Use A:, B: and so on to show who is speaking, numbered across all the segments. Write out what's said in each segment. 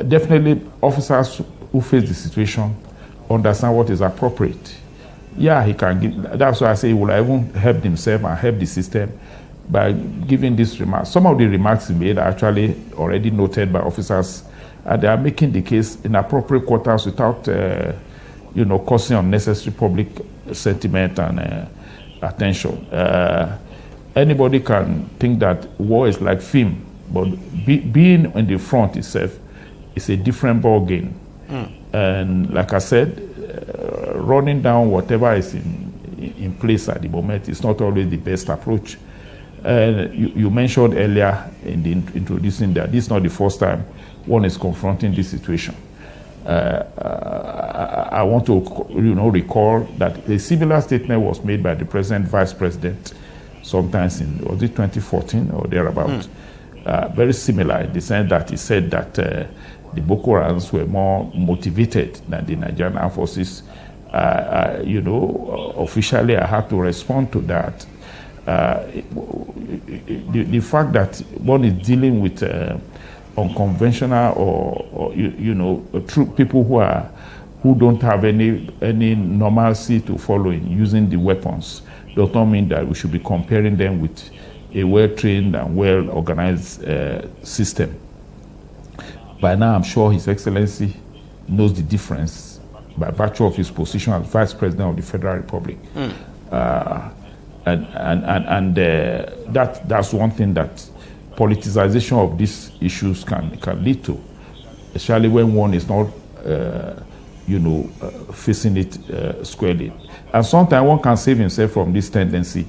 A: definitely officers who face the situation understand what is appropriate. Yeah, he can give, that's why I say he will even help himself and help the system by giving these remarks. Some of the remarks he made are actually already noted by officers, and they are making the case in appropriate quarters without, causing unnecessary public sentiment and attention. Anybody can think that war is like film, but being in the front itself is a different ball game. And like I said, running down whatever is in place at the moment is not always the best approach. You mentioned earlier in the introducing that this is not the first time one is confronting this situation. I want to recall that a similar statement was made by the President, Vice President, sometimes was it 2014 or thereabout. Very similar in the sense that he said that the Boko Harams were more motivated than the Nigerian Armed Forces. Officially I had to respond to that. The fact that one is dealing with unconventional or true people who don't have any normalcy to follow in using the weapons does not mean that we should be comparing them with a well-trained and well-organized system. By now, I'm sure His Excellency knows the difference by virtue of his position as Vice President of the Federal Republic. That's one thing that politicization of these issues can lead to, especially when one is not, facing it squarely. And sometimes one can save himself from this tendency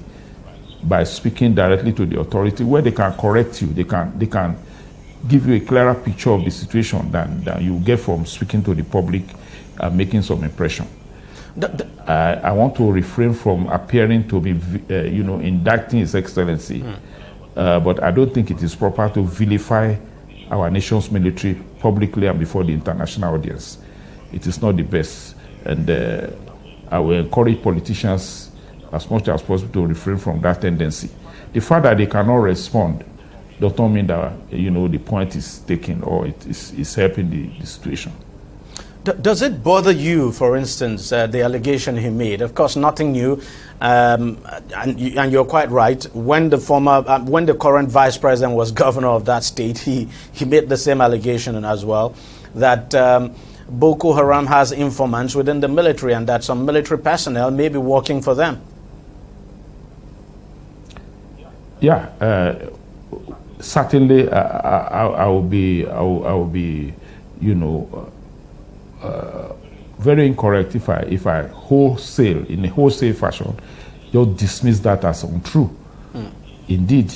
A: by speaking directly to the authority, where they can correct you. They can give you a clearer picture of the situation than you get from speaking to the public and making some impression. I want to refrain from appearing to be, indicting His Excellency, but I don't think it is proper to vilify our nation's military publicly and before the international audience. It is not the best, and I will encourage politicians as much as possible to refrain from that tendency. The fact that they cannot respond does not mean that the point is taken or it is helping the situation.
B: Does it bother you, for instance, the allegation he made? Of course, nothing new, and you're quite right. When the current vice president was governor of that state, he made the same allegation as well, that Boko Haram has informants within the military and that some military personnel may be working for them. Yeah,
A: certainly, I will be, very incorrect if I in a wholesale fashion, just dismiss that as untrue. Indeed,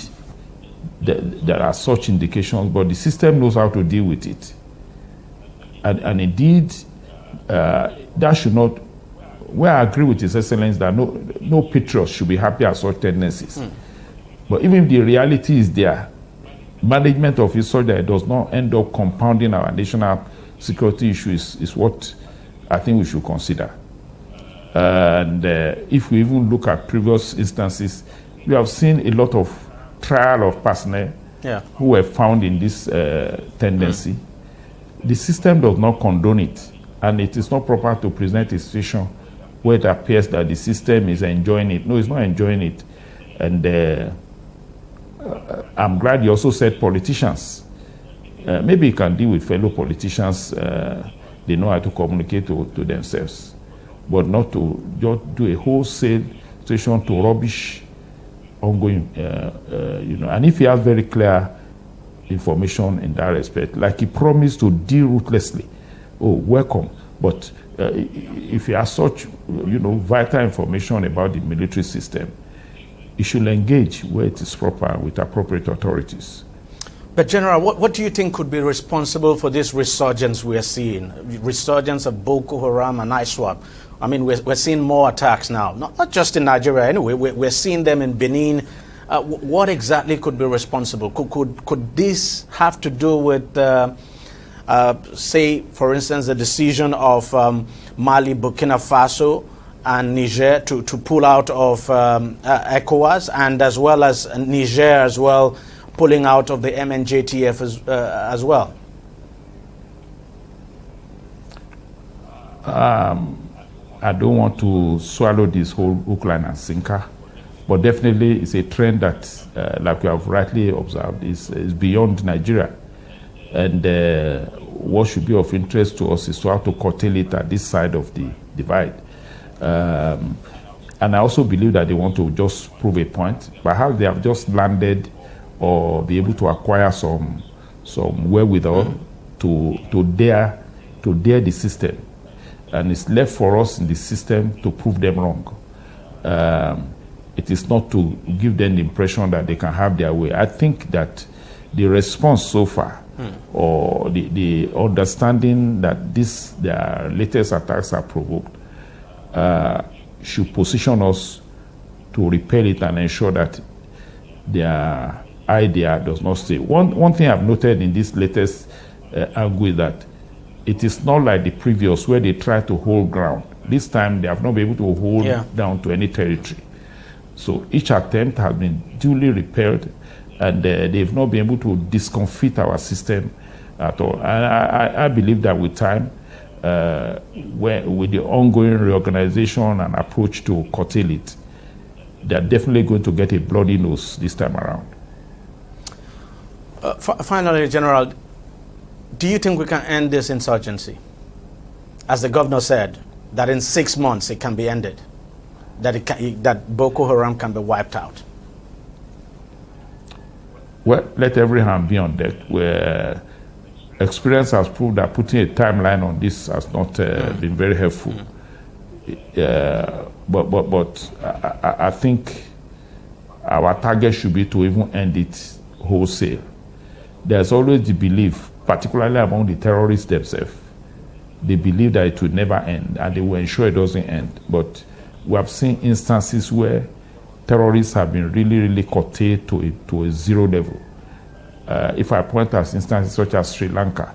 A: there are such indications, but the system knows how to deal with it. And indeed, that should not. Where I agree with His Excellency that no patriot should be happy at such tendencies. But even if the reality is there, management of it so that it does not end up compounding our national security issues is what I think we should consider. And if we even look at previous instances, we have seen a lot of trial of personnel who were found in this tendency. The system does not condone it, and it is not proper to present a situation where it appears that the system is enjoying it. No, it's not enjoying it. And I'm glad you also said politicians. Maybe you can deal with fellow politicians. They know how to communicate to themselves, but not to just do a wholesale situation to rubbish ongoing. And if he has very clear information in that respect, like he promised to deal ruthlessly, welcome. But if he has such, vital information about the military system, he should engage where it is proper with appropriate authorities.
B: But General, what do you think could be responsible for this resurgence we are seeing? Resurgence of Boko Haram and ISWAP. I mean, we're seeing more attacks now, not just in Nigeria anyway, we're seeing them in Benin. What exactly could be responsible? Could this have to do with, say, for instance, the decision of Mali, Burkina Faso, and Niger to pull out of ECOWAS, and as well as Niger as well pulling out of the MNJTF as well?
A: I don't want to swallow this whole hook, line, and sinker, but definitely it's a trend that, like you have rightly observed, is beyond Nigeria. And what should be of interest to us is to how to curtail it at this side of the divide. And I also believe that they want to just prove a point. Perhaps they have just landed or be able to acquire some wherewithal to dare the system. And it's left for us in the system to prove them wrong. It is not to give them the impression that they can have their way. I think that the response so far, or the understanding that their latest attacks are provoked, should position us to repel it and ensure that their idea does not stay. One thing I've noted in this latest angle is that it is not like the previous where they try to hold ground. This time they have not been able to hold down to any territory. So each attempt has been duly repelled, and they've not been able to discomfit our system at all. And I believe that with time, with the ongoing reorganization and approach to curtail it, they're definitely going to get a bloody nose this time around.
B: Finally, General, do you think we can end this insurgency? As the governor said, that in 6 months it can be ended, that Boko Haram can be wiped out.
A: Well, let every hand be on deck. Where experience has proved that putting a timeline on this has not been very helpful. But I think our target should be to even end it wholesale. There's always the belief, particularly among the terrorists themselves, they believe that it will never end and they will ensure it doesn't end. But we have seen instances where terrorists have been really, really curtailed to a zero level. If I point at instances such as Sri Lanka,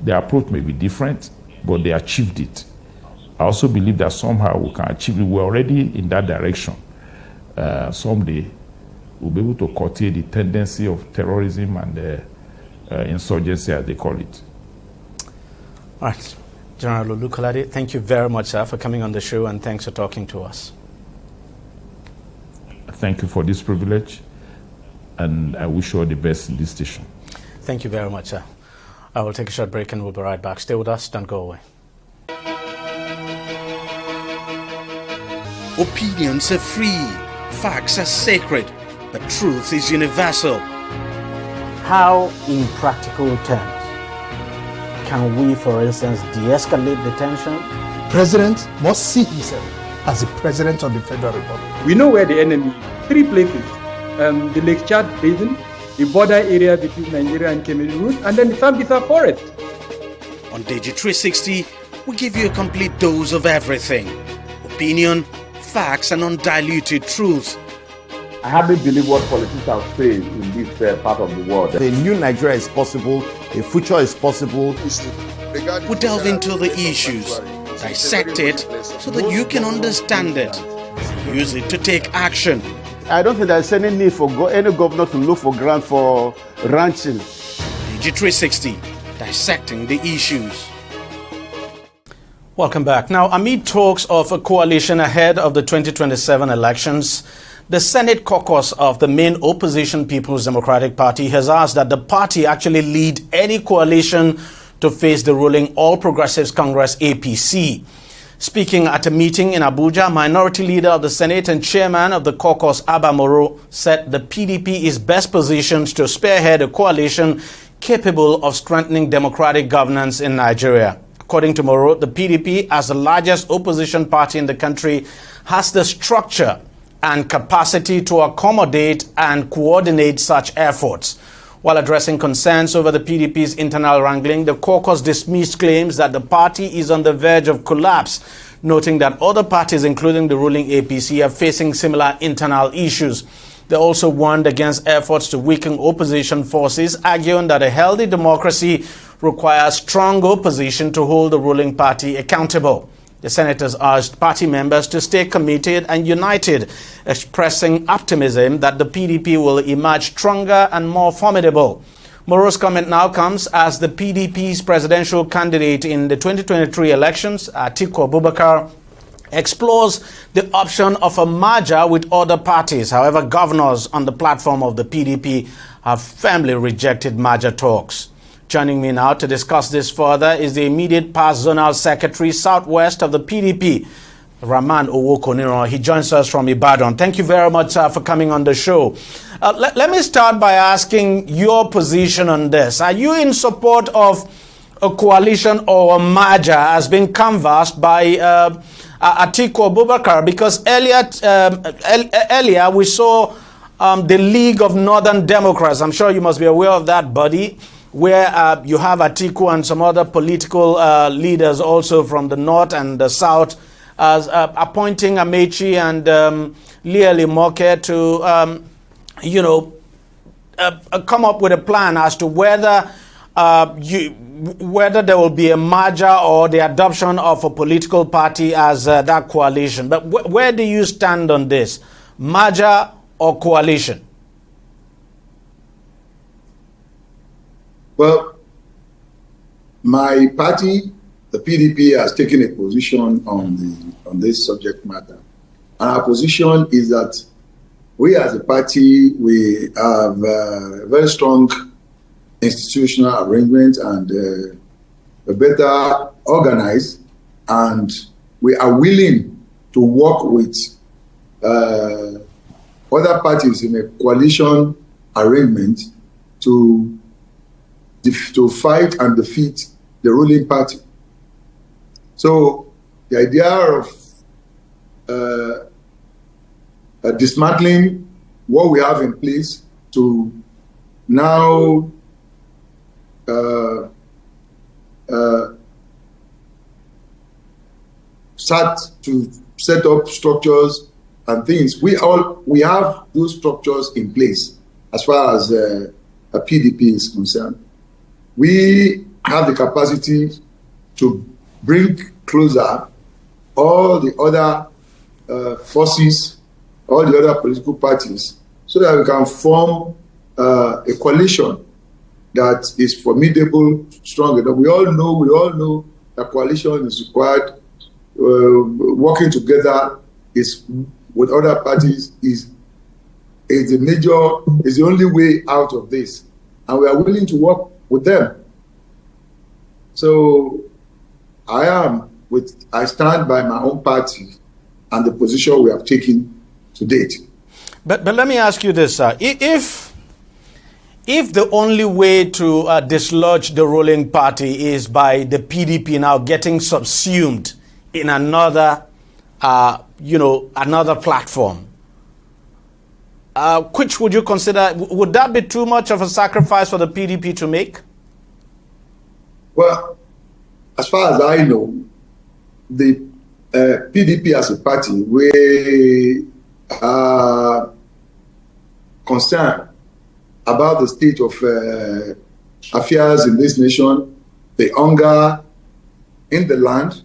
A: the approach may be different, but they achieved it. I also believe that somehow we can achieve it. We're already in that direction. Someday, we'll be able to curtail the tendency of terrorism and insurgency, as they call it.
B: All right. General Olukolade, thank you very much, sir, for coming on the show, and thanks for talking to us.
A: Thank you for this privilege, and I wish you all the best in this station.
B: Thank you very much, sir. I will take a short break and we'll be right back. Stay with us, don't go away. Opinions are free, facts are sacred, but truth is universal. How, in practical terms, can we, for instance, de-escalate the tension?
C: President must see himself as the President of the Federal Republic.
D: We know where the enemy is. 3 places. The Lake Chad Basin, the border area between Nigeria and Cameroon, and then the Sambisa Forest.
B: On TV360, we give you a complete dose of everything. Opinion, facts, and undiluted truth.
E: I hardly believe what politicians say in this part of the world.
C: A new Nigeria is possible, a future is possible.
B: We delve into the issues, dissect it so that you can understand it, use it to take action.
E: I don't think there's any need for any governor to look for grant for ranching.
B: TV360, dissecting the issues. Welcome back. Now, amid talks of a coalition ahead of the 2027 elections, the Senate caucus of the main opposition People's Democratic Party has asked that the party actually lead any coalition to face the ruling All Progressives Congress APC. Speaking at a meeting in Abuja, Minority Leader of the Senate and Chairman of the caucus, Abba Moro, said the PDP is best positioned to spearhead a coalition capable of strengthening democratic governance in Nigeria. According to Moro, the PDP, as the largest opposition party in the country, has the structure and capacity to accommodate and coordinate such efforts. While addressing concerns over the PDP's internal wrangling, the caucus dismissed claims that the party is on the verge of collapse, noting that other parties, including the ruling APC, are facing similar internal issues. They also warned against efforts to weaken opposition forces, arguing that a healthy democracy requires strong opposition to hold the ruling party accountable. The senators urged party members to stay committed and united, expressing optimism that the PDP will emerge stronger and more formidable. Moro's comment now comes as the PDP's presidential candidate in the 2023 elections, Atiku Abubakar, explores the option of a merger with other parties. However, governors on the platform of the PDP have firmly rejected merger talks. Joining me now to discuss this further is the immediate past zonal secretary southwest of the PDP, Rahman Owokoniro. He joins us from Ibadan. Thank you very much for coming on the show. Let me start by asking your position on this. Are you in support of a coalition or a merger as being canvassed by Atiku Abubakar? Because earlier we saw the League of Northern Democrats. I'm sure you must be aware of that body, where you have Atiku and some other political leaders also from the north and the south, appointing Amechi and Lieli Moke to, come up with a plan as to whether whether there will be a merger or the adoption of a political party as that coalition. But where do you stand on this? Merger or coalition?
F: Well, my party, the PDP, has taken a position on this subject matter. And our position is that we as a party, we have a very strong institutional arrangement and better organized, and we are willing to work with other parties in a coalition arrangement to fight and defeat the ruling party. So the idea of dismantling what we have in place to now start to set up structures and things. We have those structures in place as far as a PDP is concerned. We have the capacity to bring closer all the other forces, all the other political parties, so that we can form a coalition that is formidable, strong enough. We all know that coalition is required. Working together with other parties is the only way out of this, and we are willing to work with them. So I stand by my own party and the position we have taken to date.
B: But let me ask you this, sir. If the only way to dislodge the ruling party is by the PDP now getting subsumed in another, another platform, which would you consider, would that be too much of a sacrifice for the PDP to make?
F: Well, as far as I know, the PDP as a party, we are concerned about the state of affairs in this nation, the hunger in the land,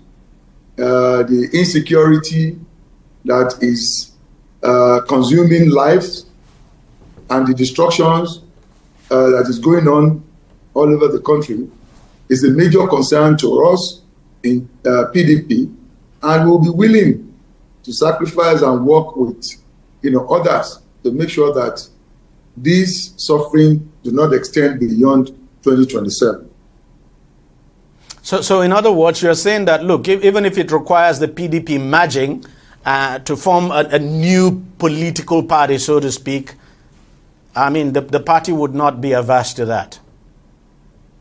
F: the insecurity that is consuming lives, and the destructions that is going on all over the country is a major concern to us in PDP, and we'll be willing to sacrifice and work with others to make sure that this suffering do not extend beyond 2027.
B: So in other words, you're saying that, look, even if it requires the PDP merging to form a new political party, so to speak, I mean, the party would not be averse to that.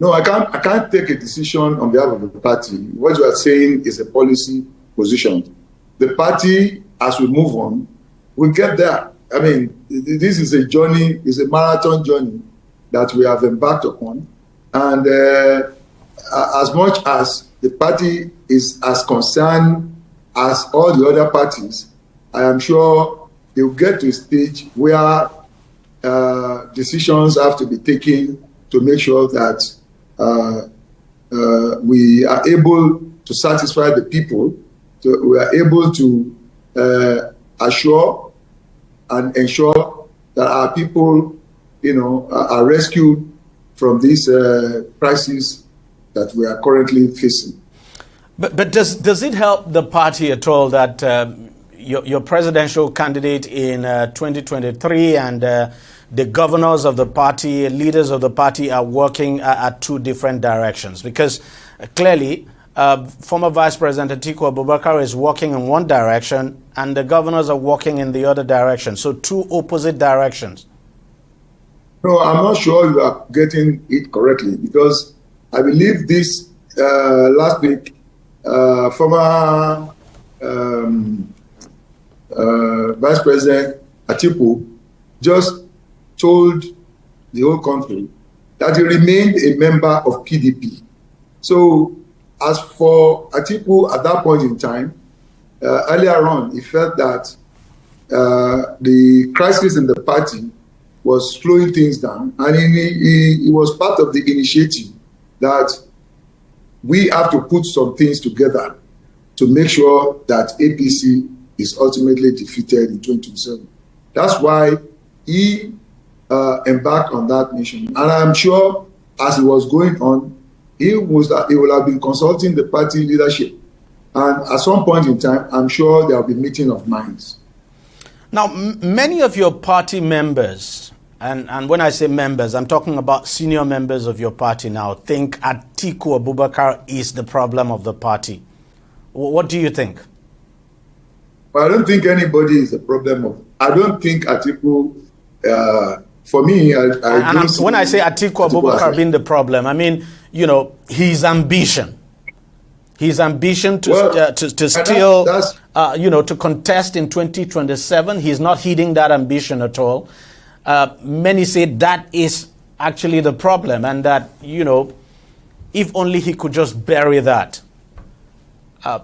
F: No, I can't take a decision on behalf of the party. What you are saying is a policy position. The party, as we move on, will get there. I mean, this is a journey, it's a marathon journey that we have embarked upon. And as much as the party is as concerned as all the other parties, I am sure they will get to a stage where decisions have to be taken to make sure that we are able to satisfy the people, we are able to assure and ensure that our people, are rescued from this crisis that we are currently facing.
B: But does it help the party at all that your presidential candidate in 2023 and the governors of the party, leaders of the party are working at two different directions? Because clearly, former Vice President Atiku Abubakar is walking in one direction and the governors are walking in the other direction. So two opposite directions.
F: No, I'm not sure you are getting it correctly, because I believe this last week, former Vice President Atiku just told the whole country that he remained a member of PDP. So as for Atiku at that point in time, earlier on, he felt that the crisis in the party was slowing things down, and he was part of the initiative that we have to put some things together to make sure that APC is ultimately defeated in 2027. That's why he embarked on that mission. And I'm sure as it was going on, he will have been consulting the party leadership. And at some point in time, I'm sure there will be meeting of minds.
B: Now, many of your party members, and when I say members, I'm talking about senior members of your party now, think Atiku Abubakar is the problem of the party. What do you think?
F: Well, I don't think anybody is the problem. I don't think Atiku, for me,
B: when I say Atiku Abubakar being the problem, I mean, you know, his ambition. His ambition to still, to contest in 2027. He's not heeding that ambition at all. Many say that is actually the problem, and that, you know, if only he could just bury that, a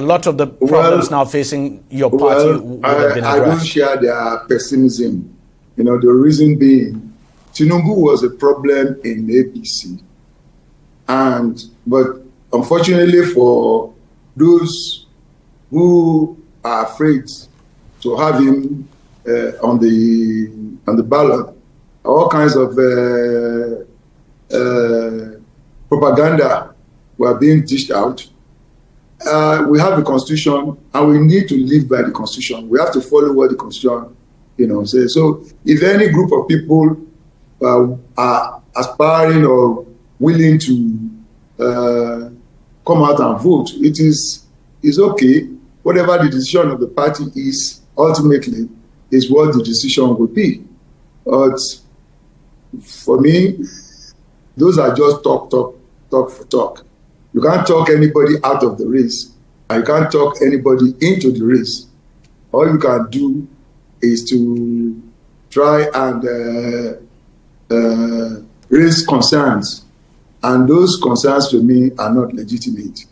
B: lot of the problems now facing your party would have been addressed.
F: I don't share their pessimism. You know, the reason being, Tinubu was a problem in APC, but unfortunately for those who are afraid to have him on the ballot, all kinds of propaganda were being dished out. We have a constitution, and we need to live by the constitution. We have to follow what the constitution, says. So, if any group of people are aspiring or willing to come out and vote, it's okay. Whatever the decision of the party is, ultimately, is what the decision will be. But for me, those are just talk for talk. You can't talk anybody out of the race, and you can't talk anybody into the race. All you can do is to try and raise concerns, and those concerns to me are not legitimate.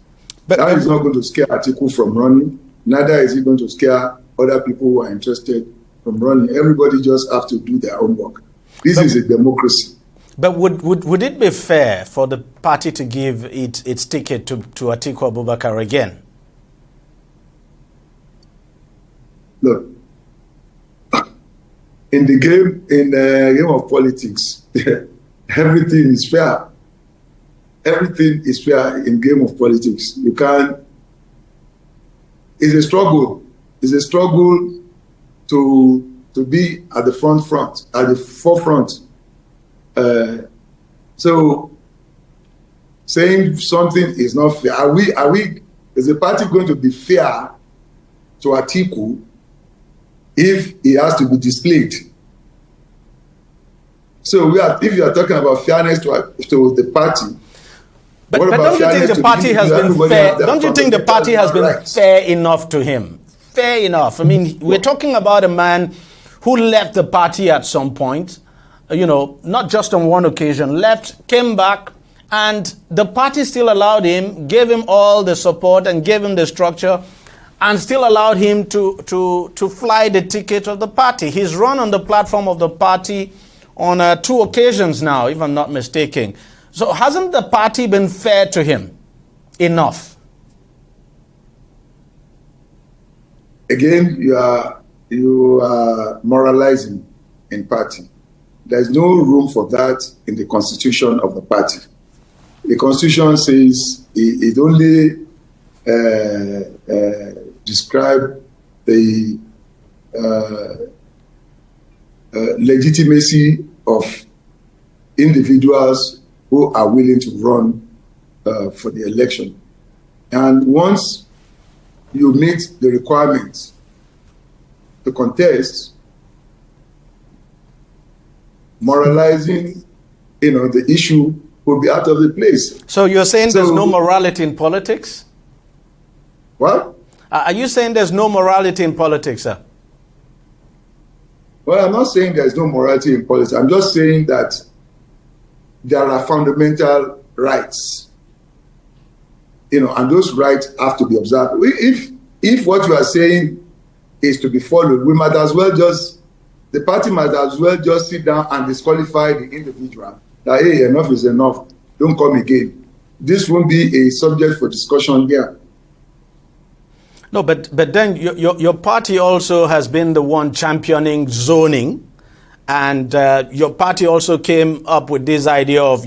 F: But that is not going to scare Atiku from running. Neither is it going to scare other people who are interested from running. Everybody just have to do their own work. This is a democracy.
B: But would it be fair for the party to give its ticket to Atiku Abubakar again?
F: Look, in the game of politics, everything is fair. Everything is fair in game of politics. You can't. It's a struggle. It's a struggle to be at the front, at the forefront. So saying something is not fair. Is the party going to be fair to Atiku if he has to be displayed? So if you are talking about fairness to the party,
B: but don't you think the party has been fair? Don't you think the party has been fair enough to him? Fair enough. I mean, we're talking about a man who left the party at some point, not just on one occasion, left, came back, and the party still allowed him, gave him all the support and gave him the structure, and still allowed him to fly the ticket of the party. He's run on the platform of the party on 2 occasions now, if I'm not mistaken. So hasn't the party been fair to him enough? Again,
F: you are moralizing in party. there's no room for that in the constitution of the party. The constitution says it only describe the legitimacy of individuals who are willing to run for the election. And once you meet the requirements to contest, moralizing, the issue will be out of the place.
B: So you're saying there's no morality in politics?
F: What?
B: Are you saying there's no morality in politics, sir?
F: Well, I'm not saying there's no morality in politics. I'm just saying that there are fundamental rights, and those rights have to be observed. If what you are saying is to be followed, the party might as well just sit down and disqualify the individual. That, hey, enough is enough. Don't come again. This won't be a subject for discussion here.
B: No, but then your party also has been the one championing zoning, and your party also came up with this idea of,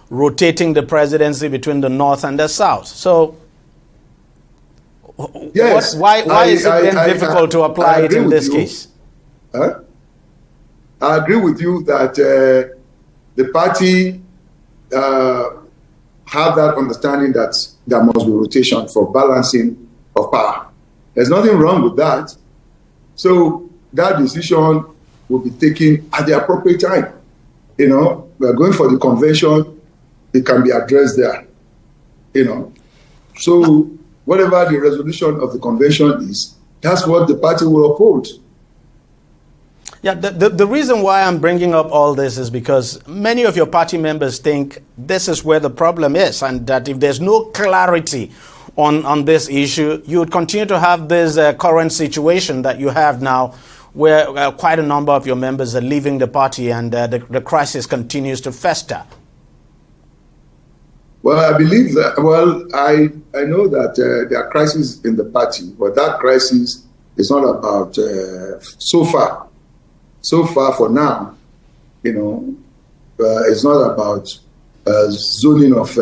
B: rotating the presidency between the north and the south. So,
F: yes,
B: why is it then difficult to apply it in this case?
F: I agree with you that the party have that understanding that there must be rotation for balancing of power. There's nothing wrong with that. So that decision will be taken at the appropriate time. We are going for the convention, it can be addressed there. So whatever the resolution of the convention is, that's what the party will uphold.
B: Yeah, the reason why I'm bringing up all this is because many of your party members think this is where the problem is, and that if there's no clarity on this issue, you would continue to have this current situation that you have now, where quite a number of your members are leaving the party, and the crisis continues to fester.
F: Well, I believe that, I know that there are crises in the party, but that crisis is not about, so far for now, it's not about zoning of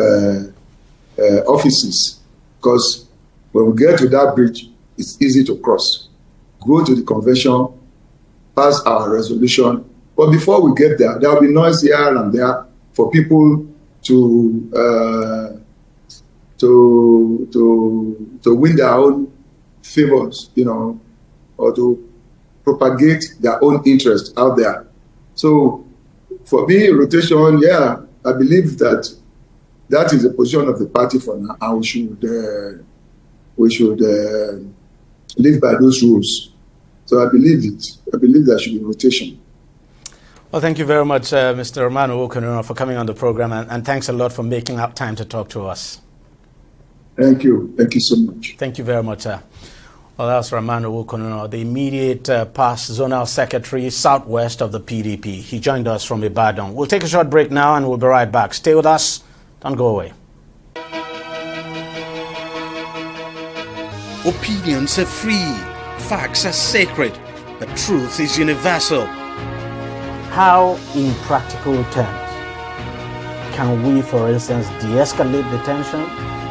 F: offices, because when we get to that bridge, it's easy to cross. Go to the convention, pass our resolution, but before we get there, there will be noise here and there for people to win their own favors, or to propagate their own interest out there. So for me, rotation, I believe that is the position of the party for now, and we should live by those rules. So I believe it. I believe there should be rotation.
B: Well, thank you very much, Mr. Romano Okonuro, for coming on the program, and thanks a lot for making up time to talk to us.
F: Thank you. Thank you so much.
B: Thank you very much, sir. Well, that's Romano Okonuro, the immediate past zonal secretary southwest of the PDP. He joined us from Ibadan. We'll take a short break now, and we'll be right back. Stay with us. Don't go away. Opinions are free. Facts are sacred. The truth is universal. How, in practical terms, can we, for instance, de-escalate the tension?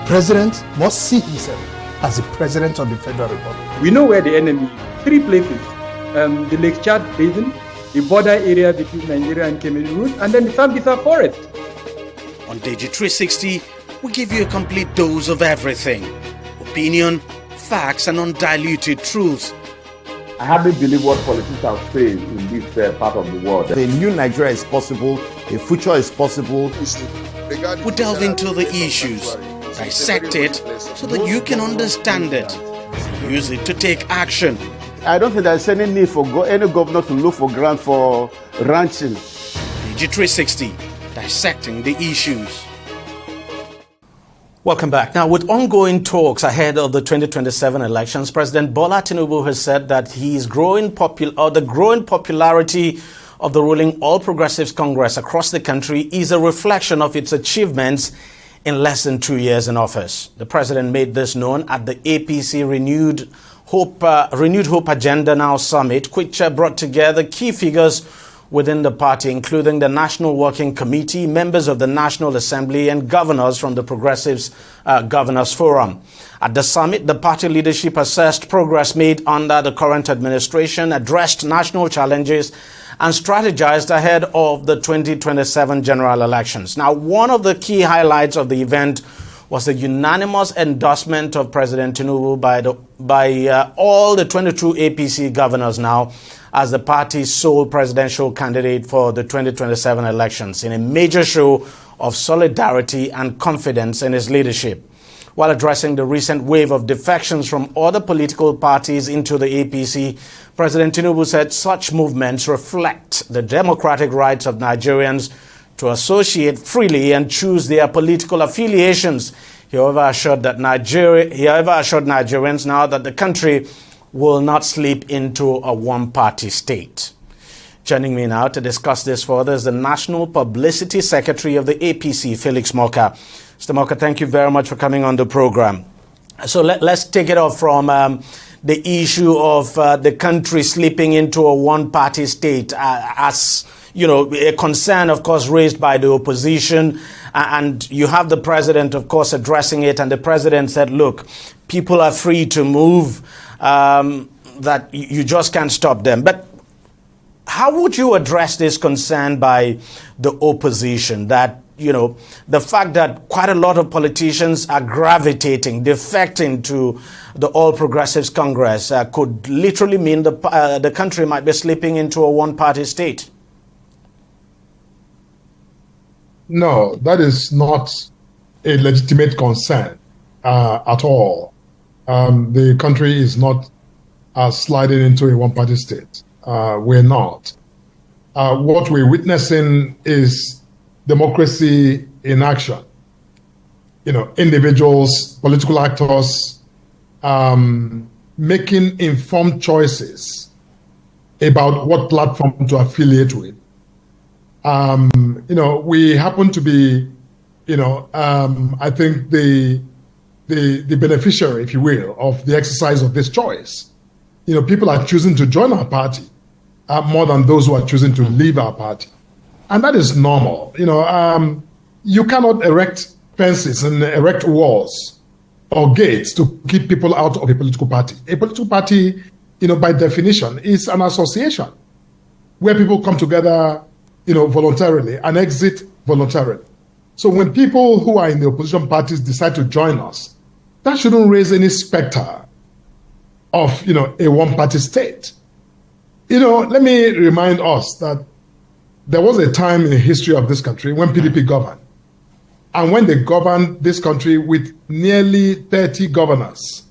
C: President must see himself as the president of the Federal Republic.
D: We know where the enemy is. 3 places. The Lake Chad Basin, the border area between Nigeria and Cameroon, and then the Sambisa Forest.
B: On TV360, we give you a complete dose of everything. Opinion, facts, and undiluted truth.
E: I hardly believe what politicians say in this part of the world.
G: A new Nigeria is possible, a future is possible.
B: We delve into the issues, dissect it so that you can understand it, use it to take action.
E: I don't think there's any need for any governor to look for grant for ranching.
B: TV360, dissecting the issues. Welcome back. Now, with ongoing talks ahead of the 2027 elections, President Bola Tinubu has said that the growing popularity of the ruling All Progressives Congress across the country is a reflection of its achievements in less than 2 years in office. The president made this known at the APC Renewed Hope Agenda Now Summit, which brought together key figures within the party, including the National Working Committee, members of the National Assembly, and governors from the Progressives Governors Forum. At the summit, the party leadership assessed progress made under the current administration, addressed national challenges, and strategized ahead of the 2027 general elections. Now, one of the key highlights of the event was the unanimous endorsement of President Tinubu by all the 22 APC governors now as the party's sole presidential candidate for the 2027 elections, in a major show of solidarity and confidence in his leadership. While addressing the recent wave of defections from other political parties into the APC, President Tinubu said such movements reflect the democratic rights of Nigerians to associate freely and choose their political affiliations. He however assured Nigerians now that the country will not slip into a one-party state. Joining me now to discuss this further is the National Publicity Secretary of the APC, Felix Moka. Mr. Moka, thank you very much for coming on the program. So let's take it off from the issue of the country slipping into a one-party state as, you know, a concern, of course, raised by the opposition. And you have the president, of course, addressing it. And the president said, look, people are free to move, that you just can't stop them. But how would you address this concern by the opposition that, you know, the fact that quite a lot of politicians are gravitating, defecting to the All Progressives Congress could literally mean the country might be slipping into a one-party state?
C: No, that is not a legitimate concern at all. The country is not sliding into a one-party state. We're not. What we're witnessing is democracy in action. You know, individuals, political actors, making informed choices about what platform to affiliate with. You know, we happen to be, you know, I think the beneficiary, if you will, of the exercise of this choice. You know, people are choosing to join our party more than those who are choosing to leave our party. And that is normal. You know, you cannot erect fences and erect walls or gates to keep people out of a political party. A political party, you know, by definition, is an association where people come together, you know, voluntarily and exit voluntarily. So when people who are in the opposition parties decide to join us, that shouldn't raise any specter of, you know, a one-party state. You know, let me remind us that there was a time in the history of this country when PDP governed. And when they governed this country with nearly 30 governors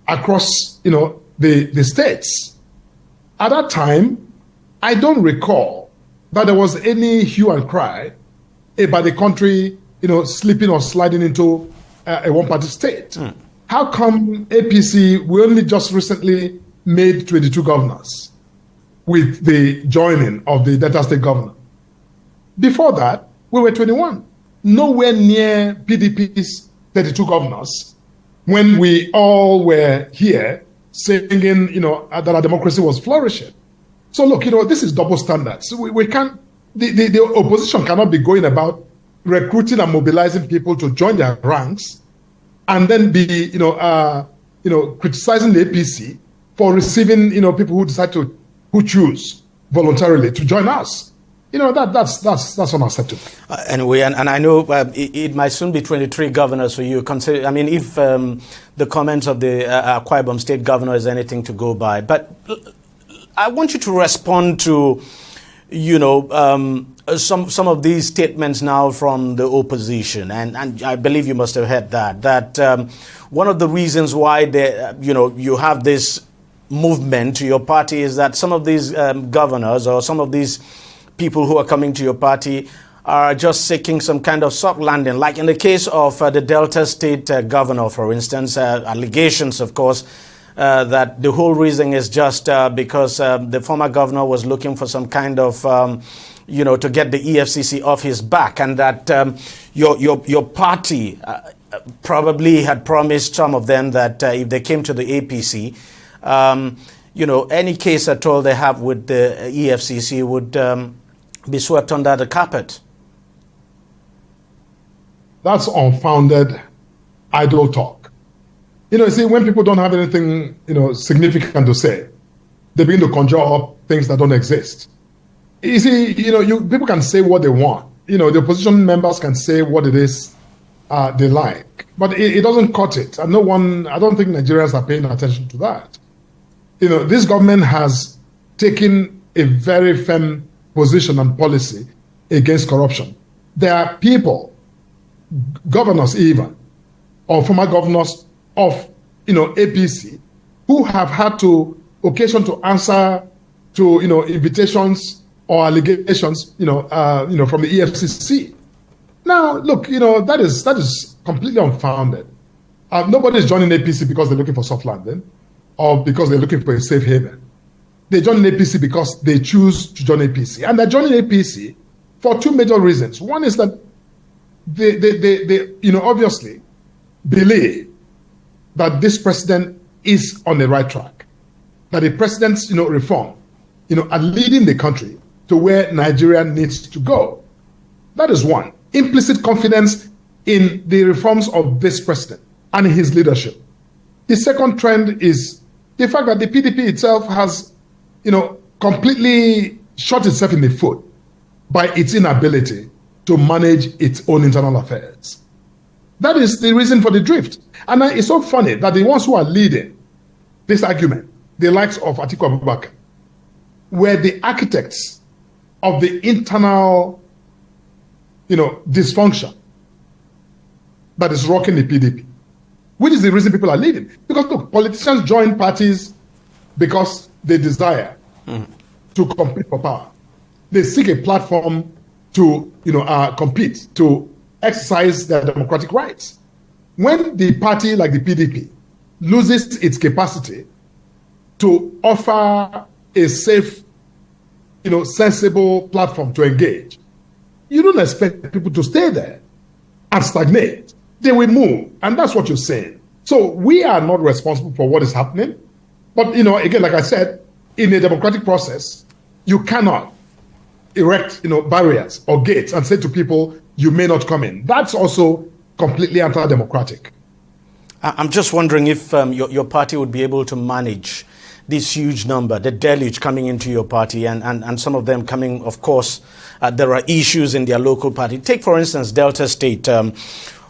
C: across, you know, the states. At that time, I don't recall that there was any hue and cry about the country, you know, slipping or sliding into a one-party state. How come APC, we only just recently made 22 governors with the joining of the Delta State governor? Before that, we were 21. Nowhere near PDP's 32 governors when we all were here singing, you know, that our democracy was flourishing. So look, you know, this is double standards. We can't, the opposition cannot be going about recruiting and mobilizing people to join their ranks and then be, criticizing the APC for receiving, you know, people who decide to, who choose voluntarily to join us. You know, that's unacceptable.
B: Anyway, and I know it might soon be 23 governors for you. Consider, I mean, if the comments of the Akwa Ibom State governor is anything to go by. But I want you to respond to, you know, some of these statements now from the opposition. And I believe you must have heard that one of the reasons why you have this movement to your party is that some of these governors or some of these people who are coming to your party are just seeking some kind of soft landing, like in the case of the Delta State governor, for instance, allegations, of course, that the whole reason is just because the former governor was looking for some kind of, to get the EFCC off his back, and that your party probably had promised some of them that if they came to the APC, any case at all they have with the EFCC would be swept under the carpet.
C: That's unfounded, idle talk. You see, when people don't have anything, significant to say, they begin to conjure up things that don't exist. You see, people can say what they want. The opposition members can say what it is they like, but it doesn't cut it. And I don't think Nigerians are paying attention to that. This government has taken a very firm position and policy against corruption. There are people, governors even, or former governors of, APC, who have had to occasion to answer to, invitations or allegations, from the EFCC. Now, look, that is completely unfounded. Nobody's joining APC because they're looking for soft landing or because they're looking for a safe haven. They join APC because they choose to join APC. And they're joining APC for two major reasons. One is that they obviously believe that this president is on the right track, that the president's, reform, are leading the country to where Nigeria needs to go. That is one. Implicit confidence in the reforms of this president and his leadership. The second trend is the fact that the PDP itself has, completely shot itself in the foot by its inability to manage its own internal affairs. That is the reason for the drift. And it's so funny that the ones who are leading this argument, the likes of Atiku Abubakar, were the architects of the internal, dysfunction that is rocking the PDP, which is the reason people are leaving. Because look, politicians join parties because they desire to compete for power. They seek a platform to, compete, to exercise their democratic rights. When the party like the PDP loses its capacity to offer a safe, sensible platform to engage, you don't expect people to stay there and stagnate. They will move, and that's what you're saying. So we are not responsible for what is happening. But, again, like I said, in a democratic process, you cannot erect, barriers or gates and say to people, you may not come in. That's also completely anti-democratic.
B: I'm just wondering if your party would be able to manage this huge number, the deluge coming into your party, and some of them coming, of course, there are issues in their local party. Take, for instance, Delta State,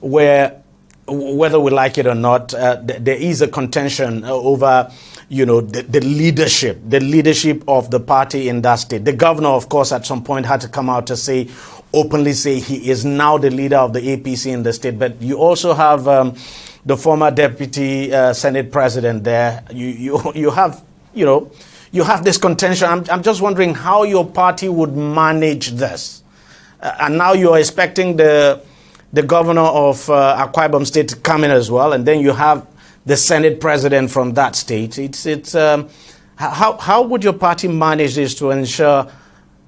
B: where, whether we like it or not, there is a contention over, the leadership of the party in that state. The governor, of course, at some point had to come out to openly say he is now the leader of the APC in the state. But you also have the former deputy Senate president there. You have this contention. I'm just wondering how your party would manage this. And now you're expecting the governor of Akwa Ibom State to come in as well, and then you have the Senate president from that state. How would your party manage this to ensure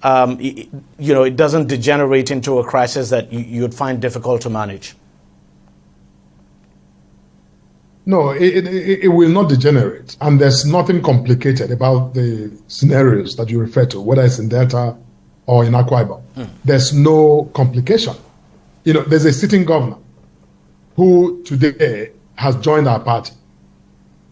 B: it doesn't degenerate into a crisis that you'd find difficult to manage?
C: No, it will not degenerate. And there's nothing complicated about the scenarios that you refer to, whether it's in Delta or in Akwa Ibom. There's no complication. There's a sitting governor who today has joined our party.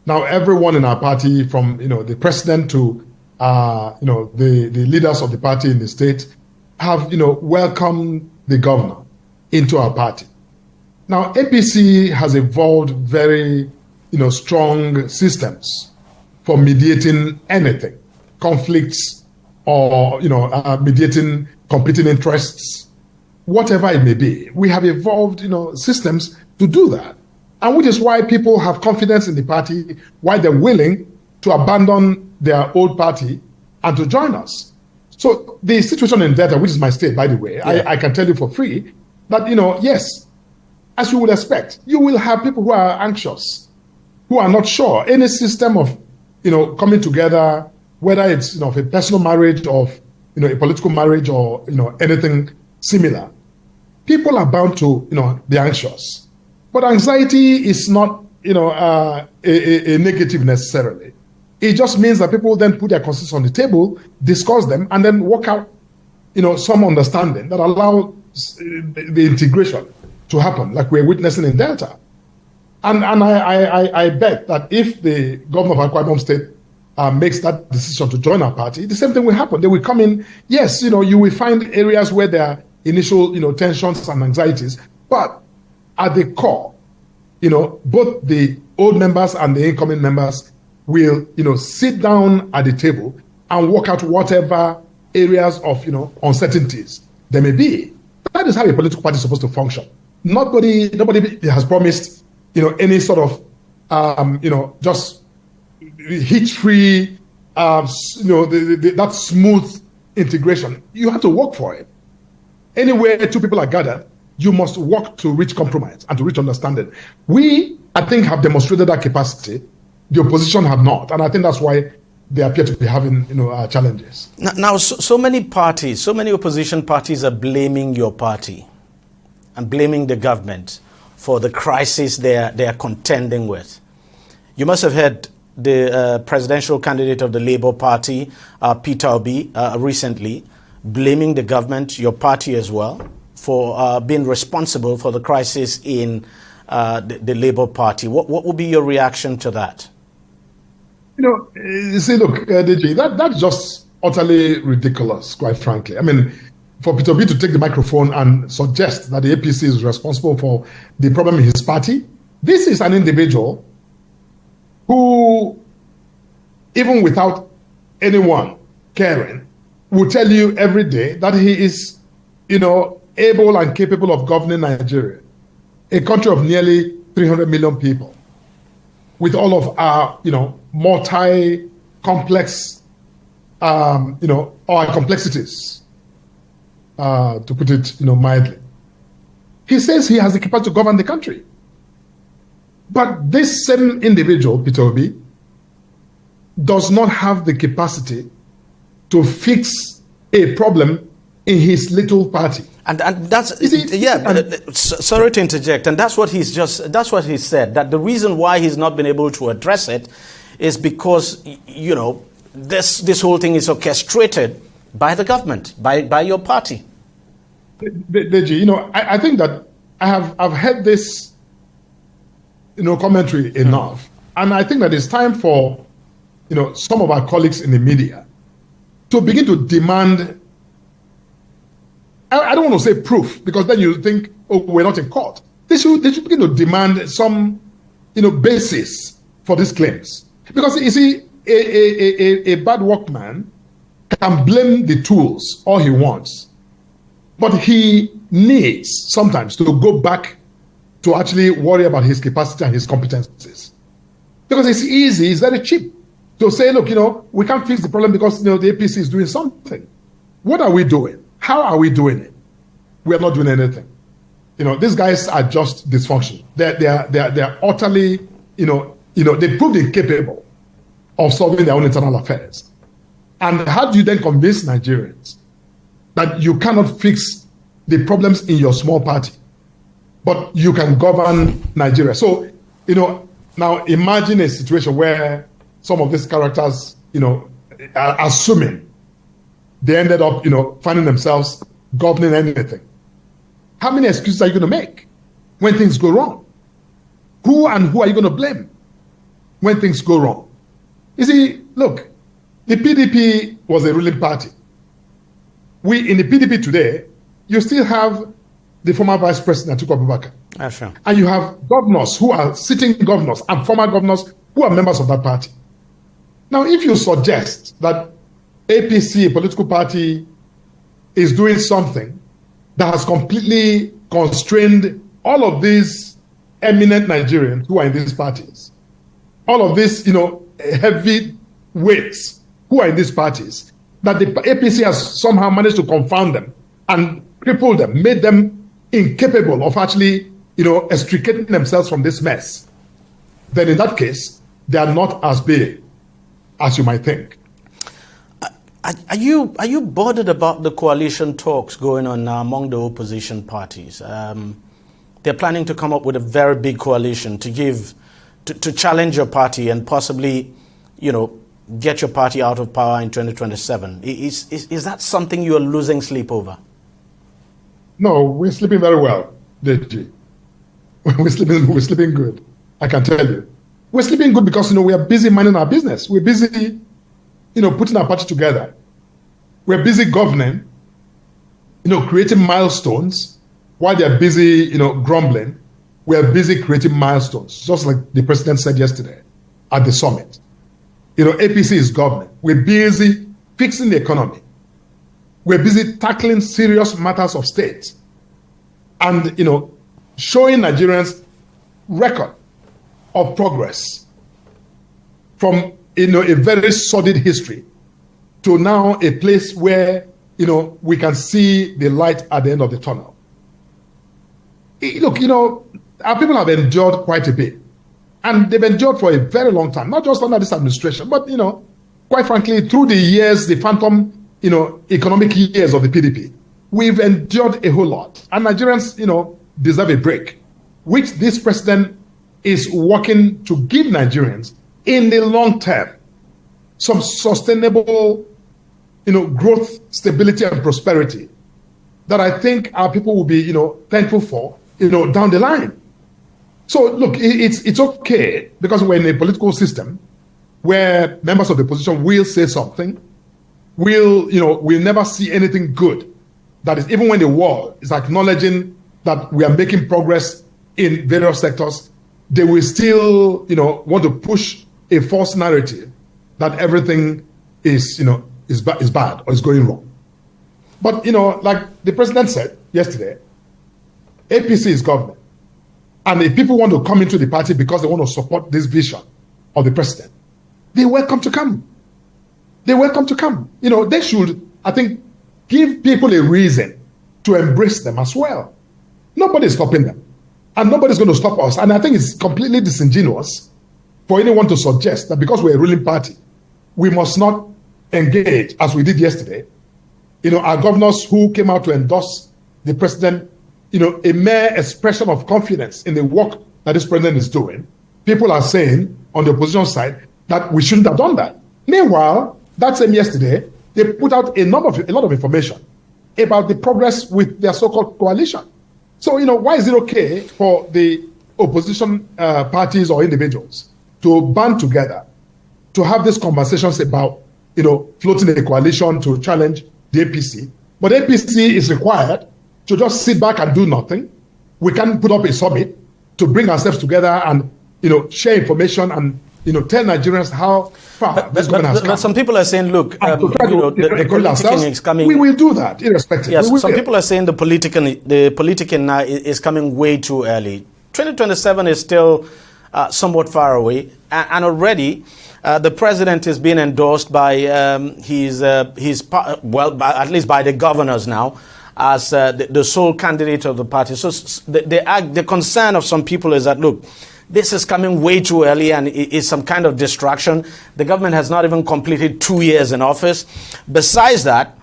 C: Now, everyone in our party, from the president to the leaders of the party in the state, have welcomed the governor into our party. Now, APC has evolved very strong systems for mediating anything, conflicts, or mediating competing interests, whatever it may be. We have evolved systems to do that. And which is why people have confidence in the party, why they're willing to abandon their old party and to join us. So the situation in Delta, which is my state, by the way, I can tell you for free that, yes, as you would expect, you will have people who are anxious, who are not sure. Any system of, coming together, whether it's, a personal marriage or, a political marriage or, anything similar, people are bound to, be anxious. But anxiety is not, a negative necessarily. It just means that people then put their concerns on the table, discuss them, and then work out, some understanding that allows the integration to happen, like we're witnessing in Delta. And I bet that if the governor of Akwa Ibom State makes that decision to join our party, the same thing will happen. They will come in. Yes, you will find areas where there are initial, tensions and anxieties, but at the core, both the old members and the incoming members will, sit down at the table and work out whatever areas of, uncertainties there may be. That is how a political party is supposed to function. Nobody has promised, any sort of, just hitch-free, that smooth integration. You have to work for it. Anywhere two people are gathered, you must work to reach compromise and to reach understanding. We, I think, have demonstrated that capacity. The opposition have not, and I think that's why they appear to be having, challenges.
B: Now, so many parties, so many opposition parties are blaming your party and blaming the government for the crisis they are contending with. You must have heard the presidential candidate of the Labour Party, Peter Obi, recently blaming the government, your party as well, for being responsible for the crisis in the Labour Party. What would be your reaction to that?
C: You see, look, DG, that's just utterly ridiculous, quite frankly. I mean, for Peter Obi to take the microphone and suggest that the APC is responsible for the problem in his party, this is an individual who, even without anyone caring, will tell you every day that he is, able and capable of governing Nigeria, a country of nearly 300 million people, with all of our, multi-complex, our complexities, to put it, mildly. He says he has the capacity to govern the country. But this same individual, Peter Obi, does not have the capacity to fix a problem in his little party.
B: And that's sorry to interject, and that's what he said, that the reason why he's not been able to address it is because this whole thing is orchestrated by the government, by your party.
C: Deji, I think that I've heard this commentary enough, and I think that it's time for some of our colleagues in the media to begin to demand. I don't want to say proof, because then you think, oh, we're not in court. They should begin to demand some, basis for these claims. Because you see, a bad workman can blame the tools all he wants, but he needs sometimes to go back to actually worry about his capacity and his competencies. Because it's easy, it's very cheap to say, look, we can't fix the problem because the APC is doing something. What are we doing? How are we doing it? We are not doing anything. These guys are just dysfunctional. They are utterly, they proved incapable of solving their own internal affairs. And how do you then convince Nigerians that you cannot fix the problems in your small party, but you can govern Nigeria? So, now imagine a situation where some of these characters, are assuming they ended up, finding themselves governing anything. How many excuses are you going to make when things go wrong? Who are you going to blame when things go wrong? You see, look, the PDP was a ruling party. In the PDP today, you still have the former Vice President, Atiku Abubakar.
B: Sure.
C: And you have governors who are sitting governors and former governors who are members of that party. Now, if you suggest that APC, a political party, is doing something that has completely constrained all of these eminent Nigerians who are in these parties, all of these, heavy weights who are in these parties, that the APC has somehow managed to confound them and cripple them, made them incapable of actually, extricating themselves from this mess, then in that case, they are not as big as you might think.
B: Are you bothered about the coalition talks going on now among the opposition parties? They're planning to come up with a very big coalition to challenge your party and possibly, get your party out of power in 2027. Is that something you're losing sleep over?
C: No, we're sleeping very well, DG. We're sleeping good, I can tell you. We're sleeping good because, we are busy minding our business. We're busy, putting our party together. We're busy governing, creating milestones while they're busy, grumbling. We're busy creating milestones, just like the president said yesterday at the summit. APC is governing. We're busy fixing the economy. We're busy tackling serious matters of state and, showing Nigerians record of progress from, a very solid history to now a place where, we can see the light at the end of the tunnel. Look, our people have endured quite a bit. And they've endured for a very long time, not just under this administration, but, quite frankly, through the years, the phantom, economic years of the PDP, we've endured a whole lot. And Nigerians, deserve a break, which this president is working to give Nigerians in the long term some sustainable, growth, stability, and prosperity that I think our people will be, thankful for, down the line. So look, it's okay because we're in a political system where members of the opposition will say something, we'll never see anything good. That is, even when the world is acknowledging that we are making progress in various sectors, they will still, want to push a false narrative that everything is bad or is going wrong. But, like the president said yesterday, APC is government. And if people want to come into the party because they want to support this vision of the president, they're welcome to come. They're welcome to come. They should, I think, give people a reason to embrace them as well. Nobody's stopping them. And nobody's going to stop us. And I think it's completely disingenuous for anyone to suggest that because we're a ruling party, we must not engage as we did yesterday. Our governors who came out to endorse the president, a mere expression of confidence in the work that this president is doing. People are saying on the opposition side that we shouldn't have done that. Meanwhile, that same yesterday, they put out a lot of information about the progress with their so-called coalition. So, why is it okay for the opposition parties or individuals to band together to have these conversations about, floating a coalition to challenge the APC? But APC is required to just sit back and do nothing. We can put up a summit to bring ourselves together and, share information and, tell Nigerians how far this government has come.
B: But some people are saying, look, the politicking is coming.
C: We will do that, irrespective.
B: Yes, some people are saying the politicking now is coming way too early. 2027 is still somewhat far away, and already the president is being endorsed by at least by the governors now, as the sole candidate of the party. So the concern of some people is that, look, this is coming way too early and it's some kind of distraction. The government has not even completed 2 years in office. Besides that,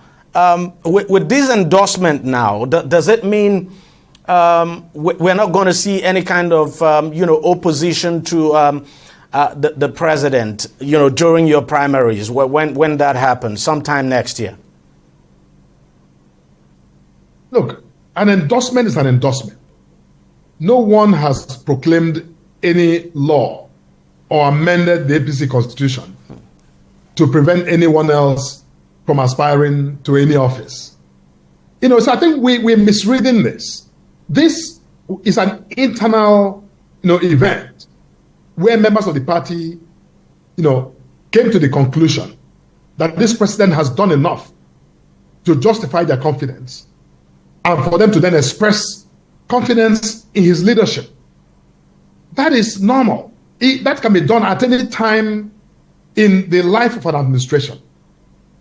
B: with this endorsement now, does it mean we're not going to see any kind of opposition to the president, during your primaries, when that happens, sometime next year?
C: Look, an endorsement is an endorsement. No one has proclaimed any law or amended the APC constitution to prevent anyone else from aspiring to any office. So I think we're misreading this. This is an internal, event where members of the party, came to the conclusion that this president has done enough to justify their confidence and for them to then express confidence in his leadership. That is normal. That can be done at any time in the life of an administration.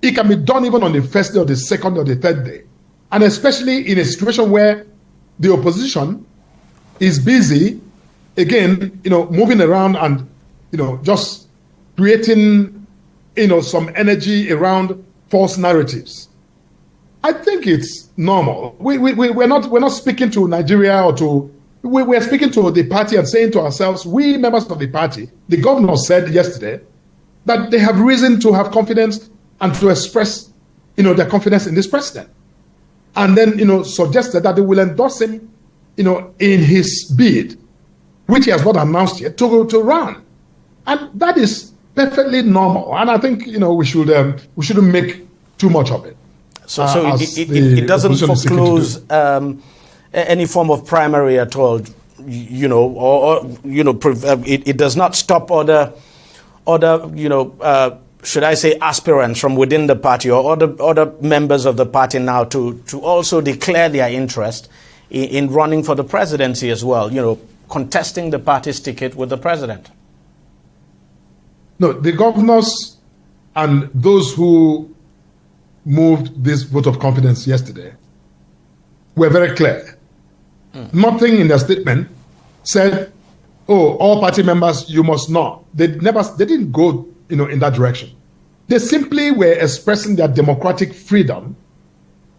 C: It can be done even on the first day or the second or the third day. And especially in a situation where the opposition is busy, again, moving around and, just creating, some energy around false narratives. I think it's normal. We're not speaking to Nigeria or to, we're speaking to the party and saying to ourselves, we members of the party, the governor said yesterday that they have reason to have confidence and to express, their confidence in this president. And then, suggested that they will endorse him, in his bid, which he has not announced yet, to run. And that is perfectly normal. And I think, we shouldn't make too much of it.
B: So it doesn't foreclose any form of primary at all, it does not stop other should I say aspirants from within the party or other members of the party now to also declare their interest in running for the presidency as well, contesting the party's ticket with the president.
C: No, the governors and those who moved this vote of confidence yesterday were very clear. Nothing in their statement said, "Oh, all party members, you must not." They didn't go, in that direction. They simply were expressing their democratic freedom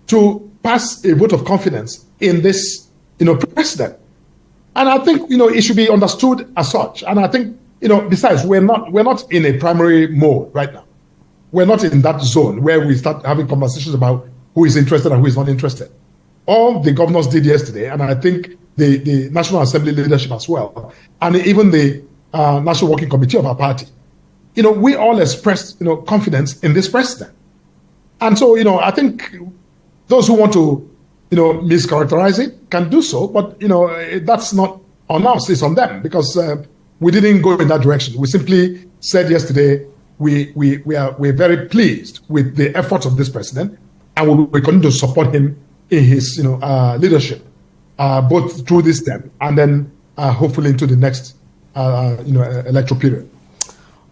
C: to pass a vote of confidence in this, president. And I think, it should be understood as such. And I think, besides, we're not in a primary mode right now. We're not in that zone where we start having conversations about who is interested and who is not interested. All the governors did yesterday, and I think the National Assembly leadership as well, and even the National Working Committee of our party, we all expressed, confidence in this president. And so, I think those who want to, mischaracterize it can do so, but, that's not on us, it's on them, because we didn't go in that direction. We simply said yesterday, we're very pleased with the efforts of this president, and we continue to support him in his leadership, both through this term and then hopefully into the next electoral period.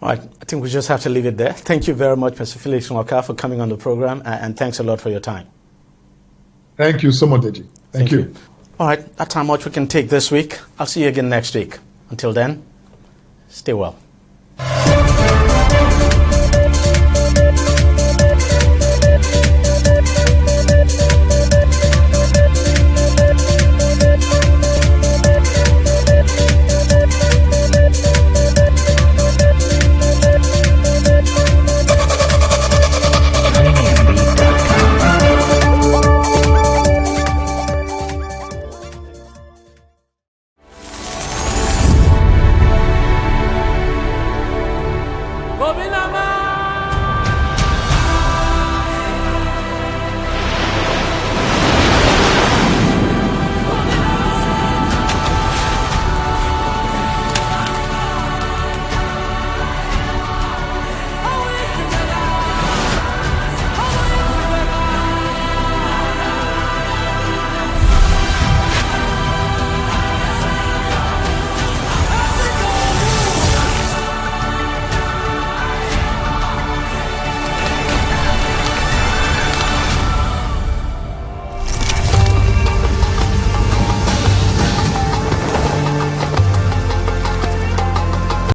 B: All right, I think we just have to leave it there. Thank you very much, Mr. Felix Nwaka, for coming on the program, and thanks a lot for your time.
C: Thank you so much, Deji. Thank you.
B: All right, that's how much we can take this week. I'll see you again next week. Until then, stay well.